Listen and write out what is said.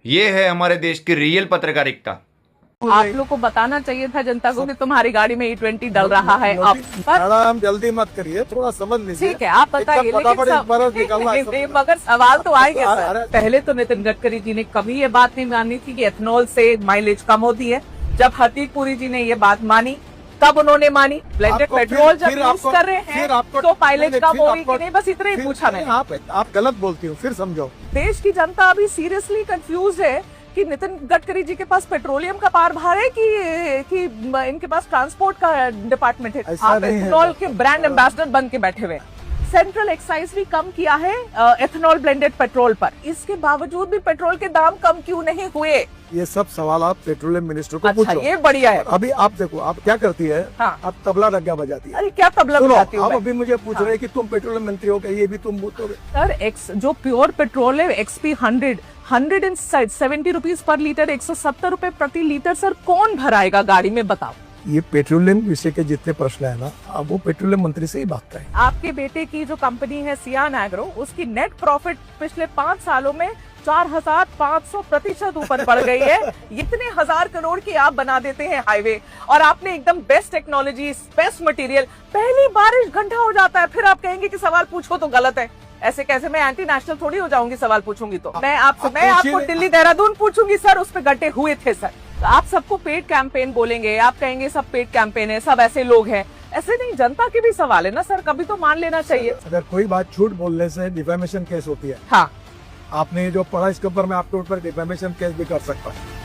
ये है हमारे देश की रियल पत्रकारिता। आप लोग को बताना चाहिए था जनता को कि तुम्हारी गाड़ी में E20 डल रहा है अब। पर मैडम जल्दी मत करिए, थोड़ा समझ लीजिए। ठीक है, आप बताइए, लेकिन मगर सवाल तो आएंगे सर। पहले तो नितिन गडकरी जी ने कभी ये बात नहीं मानी थी कि एथेनॉल से माइलेज कम होती है। जब हरदीप पुरी जी ने ये बात मानी तब उन्होंने मानी। ब्लेंडेड पेट्रोल जब यूज कर रहे हैं तो माइलेज कम होगी कि नहीं, बस इतना ही पूछा मैंने। आप गलत बोलती हो, फिर समझो। देश की जनता अभी सीरियसली कंफ्यूज है कि नितिन गडकरी जी के पास पेट्रोलियम का कारभार है कि इनके पास ट्रांसपोर्ट का डिपार्टमेंट है। आप एथेनॉल के ब्रांड एम्बेसडर बन के बैठे हुए। सेंट्रल एक्साइज भी कम किया है एथेनॉल ब्लेंडेड पेट्रोल पर, इसके बावजूद भी पेट्रोल के दाम कम क्यों नहीं हुए? ये सब सवाल आप पेट्रोलियम मिनिस्टर को पूछो। ये बढ़िया है। अभी आप देखो, आप क्या करती है? हाँ। आप तबला रग्गा बजाती है। अरे क्या तबला बजाती हूँ? आप अभी मुझे पूछ रहे हैं कि तुम पेट्रोलियम मंत्री हो क्या? ये भी तुम बोलोगे सर? जो प्योर पेट्रोल है XP 170 रुपीज पर लीटर, 170 रुपए प्रति लीटर। सर कौन भराएगा गाड़ी में, बताओ? ये पेट्रोलियम विषय के जितने प्रश्न है ना, अब वो पेट्रोलियम मंत्री से ही बात करें। आपके बेटे की जो कंपनी है सियान एग्रो, उसकी नेट प्रॉफिट पिछले 5 सालों में 4500% ऊपर बढ़ गई है। इतने 1000 करोड़ की आप बना देते हैं हाईवे, और आपने एकदम बेस्ट टेक्नोलॉजी, बेस्ट मटेरियल। पहली बारिश घंटा हो जाता है, फिर आप कहेंगे कि सवाल पूछो तो गलत है। ऐसे कैसे? मैं एंटी नेशनल थोड़ी हो जाऊंगी सवाल पूछूंगी तो। मैं आपको दिल्ली देहरादून पूछूंगी सर, उस पे गड्ढे हुए थे सर। तो आप सबको पेड कैंपेन बोलेंगे, आप कहेंगे सब पेड कैंपेन है, सब ऐसे लोग हैं। ऐसे नहीं, जनता के भी सवाल है ना सर, कभी तो मान लेना चाहिए। अगर कोई बात झूठ बोलने से डिफेमेशन केस होती है। हाँ, आपने जो पढ़ा इसके ऊपर मैं आपके ऊपर डिफेमेशन केस भी कर सकता हूँ।